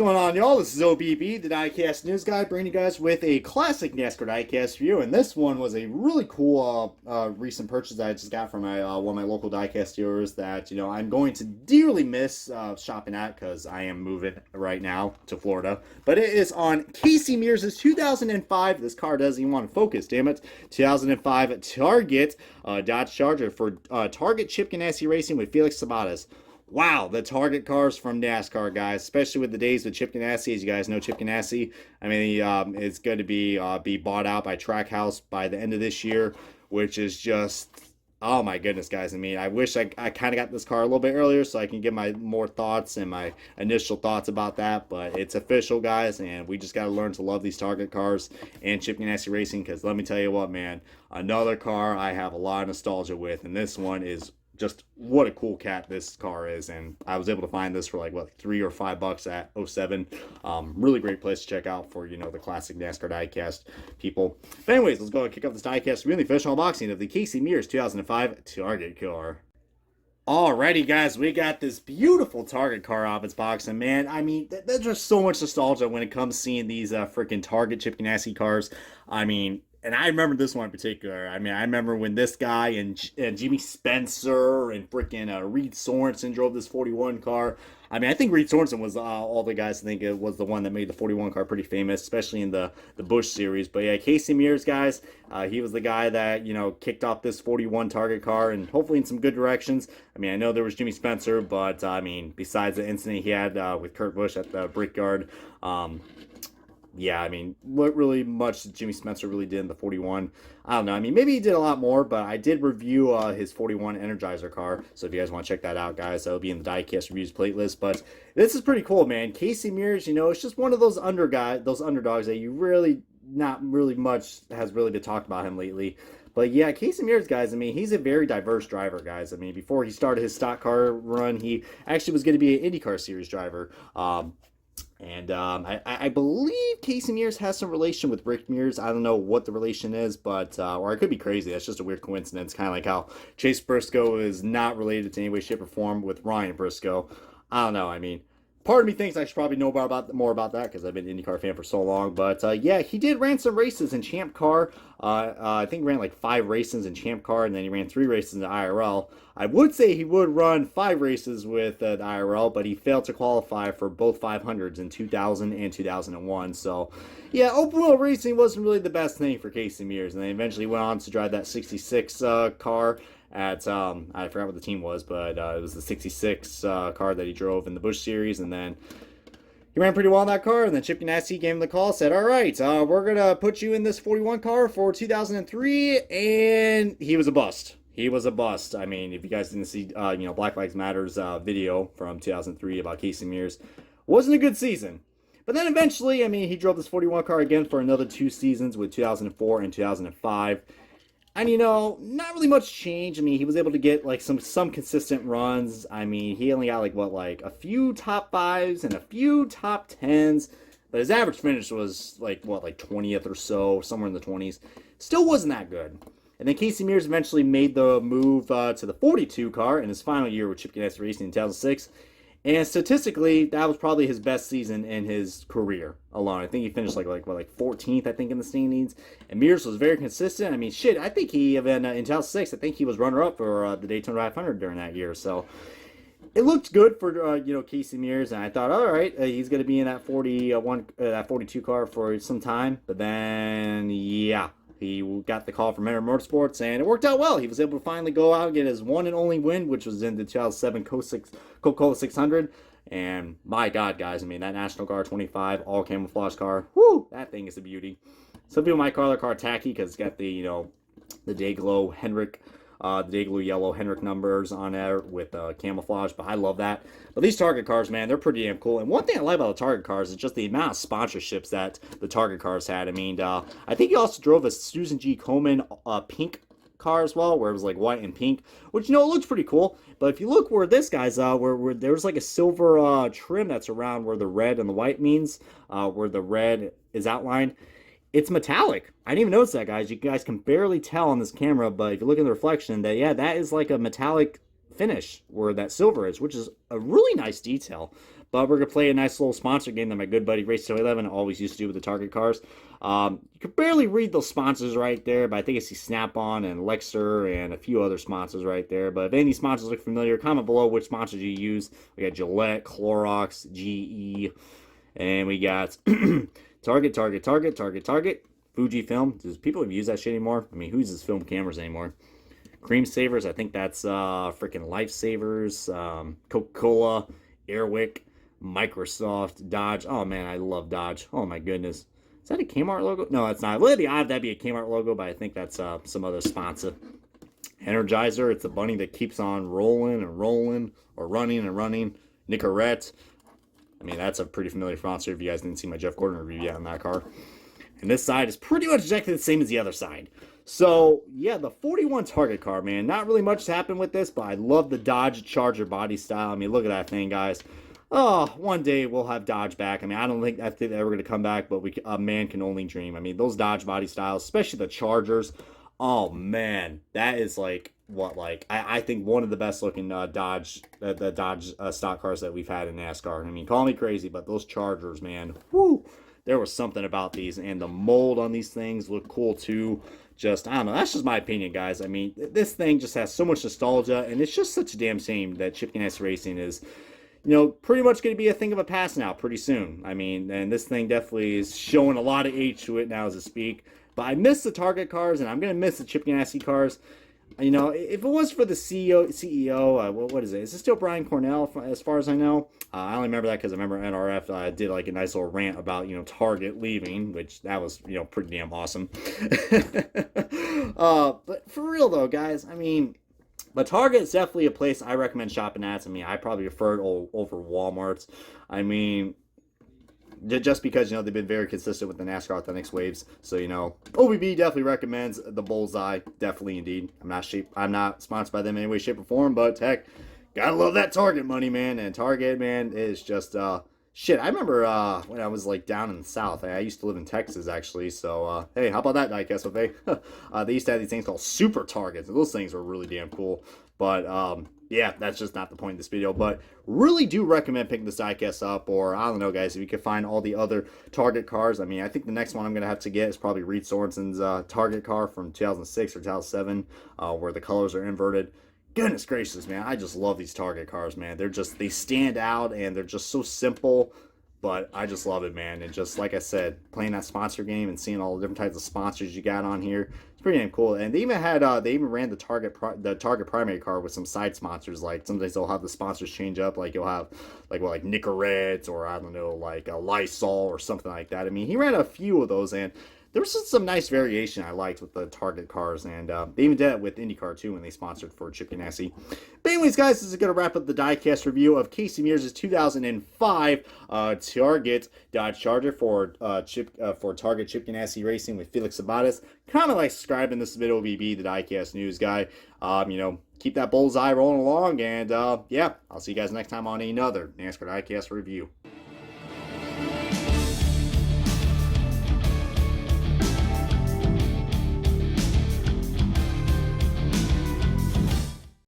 going on, y'all? This is OBB, the Diecast News Guy, bringing you guys with a classic NASCAR Diecast review. And this one was a really cool recent purchase that I just got from my one of my local Diecast dealers that, I'm going to dearly miss shopping at because I am moving right now to Florida. But it is on Casey Mears' 2005, this car doesn't even want to focus, damn it, 2005 Target Dodge Charger for Target Chip Ganassi Racing with Felix Sabates. Wow, the Target cars from NASCAR, guys, especially with the days with Chip Ganassi. As you guys know, Chip Ganassi, it's going to be bought out by Trackhouse by the end of this year, which is just, oh my goodness, guys. I wish I kind of got this car a little bit earlier so I can get my more thoughts and my initial thoughts about that, but it's official, guys, and we just got to learn to love these Target cars and Chip Ganassi Racing, because let me tell you what, man, another car I have a lot of nostalgia with, and this one is just what a cool cat this car is. And I was able to find this for like $3 or $5 at '07. Really great place to check out for the classic NASCAR diecast people. But anyways, let's go and kick off this diecast really official unboxing of the Casey Mears 2005 Target car. Alrighty, guys, we got this beautiful Target car off its box, and man, there's just so much nostalgia when it comes to seeing these freaking Target Chip Ganassi cars. And I remember this one in particular. I remember when this guy and Jimmy Spencer and freaking Reed Sorensen drove this 41 car. I think Reed Sorensen was all the guys. I think it was the one that made the 41 car pretty famous, especially in the Busch series. But yeah, Casey Mears, guys, he was the guy that kicked off this 41 Target car, and hopefully in some good directions. I know there was Jimmy Spencer, but besides the incident he had with Kurt Busch at the Brickyard, yeah, what really much Jimmy Spencer really did in the 41, I don't know. Maybe he did a lot more, but I did review his 41 Energizer car. So if you guys want to check that out, guys, that'll be in the Diecast Reviews playlist. But this is pretty cool, man. Casey Mears, it's just one of those underdogs that you really, not really much has really been talked about him lately. But yeah, Casey Mears, guys, he's a very diverse driver, guys. Before he started his stock car run, he actually was going to be an IndyCar Series driver. I believe Casey Mears has some relation with Rick Mears. I don't know what the relation is, but, or I could be crazy. That's just a weird coincidence. Kind of like how Chase Briscoe is not related to any way, shape, or form with Ryan Briscoe. I don't know. Part of me thinks I should probably know more about that because I've been an IndyCar fan for so long. But yeah, he did ran some races in Champ Car. I think he ran like 5 races in Champ Car, and then he ran 3 races in the IRL. I would say he would run 5 races with the IRL, but he failed to qualify for both 500s in 2000 and 2001. So yeah, open wheel racing wasn't really the best thing for Casey Mears, and then eventually went on to drive that 66 car at I forgot what the team was, but it was the 66 car that he drove in the Busch series, and then he ran pretty well in that car, and then Chip Ganassi gave him the call, said, all right, we're going to put you in this 41 car for 2003, and he was a bust. He was a bust. If you guys didn't see, Black Lives Matter's video from 2003 about Casey Mears, wasn't a good season. But then eventually, he drove this 41 car again for another 2 seasons with 2004 and 2005. And not really much change. He was able to get like some consistent runs. He only got like a few top 5s and a few top 10s, but his average finish was like 20th or so, somewhere in the 20s. Still wasn't that good. And then Casey Mears eventually made the move to the 42 car in his final year with Chip Ganassi Racing in 2006. And statistically, that was probably his best season in his career alone. I think he finished like 14th, I think, in the standings. And Mears was very consistent. I think he even in 2006, I think he was runner-up for the Daytona 500 during that year. So it looked good for Casey Mears, and I thought, all right, he's going to be in that 42 car for some time. But then, yeah, he got the call from Mears Motorsports, and it worked out well. He was able to finally go out and get his one and only win, which was in the 2007 Coca-Cola 600. And my God, guys, that National Guard 25 all camouflage car, whoo, that thing is a beauty. Some people might call the car tacky because it's got the Dayglow Henrik, the Dayglow yellow Henrik numbers on there with camouflage, but I love that. But these Target cars, man, they're pretty damn cool. And one thing I like about the Target cars is just the amount of sponsorships that the Target cars had. I think he also drove a Susan G. Komen pink car as well, where it was like white and pink, which it looks pretty cool. But if you look where this guy's where there's like a silver trim that's around where the red and the white means, where the red is outlined, it's metallic. I didn't even notice that, guys. You guys can barely tell on this camera, but if you look in the reflection, that is like a metallic finish where that silver is, which is a really nice detail. But we're going to play a nice little sponsor game that my good buddy Race211 always used to do with the Target cars. You can barely read those sponsors right there, but I think I see Snap-on and Lexer and a few other sponsors right there. But if any sponsors look familiar, comment below which sponsors you use. We got Gillette, Clorox, GE, and we got Target, Fujifilm. Does people even use that shit anymore? I mean, who uses film cameras anymore? Cream Savers, I think that's freaking Lifesavers, Coca-Cola, Airwick, Microsoft, Dodge. Oh man, I love Dodge. Oh my goodness. Is that a Kmart logo? No, it's not. Would it be odd if that'd be a Kmart logo, but I think that's some other sponsor. Energizer, it's a bunny that keeps on rolling and rolling, or running and running. Nicorette. I mean, that's a pretty familiar sponsor if you guys didn't see my Jeff Gordon review yet on that car. And this side is pretty much exactly the same as the other side. So, yeah, the 41 Target car, man. Not really much has happened with this, but I love the Dodge Charger body style. I mean, look at that thing, guys. Oh, one day we'll have Dodge back. I mean, I don't think they're ever going to come back, but a man can only dream. I mean, those Dodge body styles, especially the Chargers. Oh, man. That is like, I think one of the best looking Dodge stock cars that we've had in NASCAR. I mean, call me crazy, but those Chargers, man, whoo. There was something about these, and the mold on these things look cool too. Just, I don't know, that's just my opinion, guys. I mean, this thing just has so much nostalgia, and it's just such a damn shame that Chip Ganassi Racing is, pretty much going to be a thing of a past now pretty soon. I mean, and this thing definitely is showing a lot of age to it now as I speak. But I miss the Target cars, and I'm going to miss the Chip Ganassi cars. If it was for the CEO, what is it? Is it still Brian Cornell, as far as I know? I only remember that because I remember NRF did like a nice little rant about, Target leaving, which that was, pretty damn awesome. But for real, though, guys, I mean, but Target is definitely a place I recommend shopping at. I mean, I probably prefer it over Walmart's. I mean, just because, they've been very consistent with the NASCAR Authentics waves. So, OBB definitely recommends the Bullseye. Definitely, indeed. I'm not sponsored by them in any way, shape, or form, but heck, gotta love that Target money, man. And Target, man, is just, shit. I remember when I was, down in the South. I used to live in Texas, actually. So, hey, how about that, Diecast Buffet? They used to have these things called Super Targets. And those things were really damn cool. But, yeah, that's just not the point of this video. But really do recommend picking this diecast up. Or, I don't know, guys, if you can find all the other Target cars. I mean, I think the next one I'm going to have to get is probably Reed Sorensen's Target car from 2006 or 2007, where the colors are inverted. Goodness gracious, man. I just love these Target cars, man. They stand out, and they're just so simple. But I just love it, man. And just like I said, playing that sponsor game and seeing all the different types of sponsors you got on here, it's pretty damn cool. And they even ran the Target primary car with some side sponsors. Like sometimes they'll have the sponsors change up. Like you'll have like Nicorette, or I don't know, like a Lysol or something like that. I mean, he ran a few of those, and there was just some nice variation I liked with the Target cars, and they even did it with IndyCar too when they sponsored for Chip Ganassi. But anyways, guys, this is going to wrap up the diecast review of Casey Mears' 2005 Target Dodge Charger for Target Chip Ganassi Racing with Felix Sabates. Comment, like, subscribe, and this has been OBB, the diecast news guy. Keep that bullseye rolling along, and yeah, I'll see you guys next time on another NASCAR diecast review.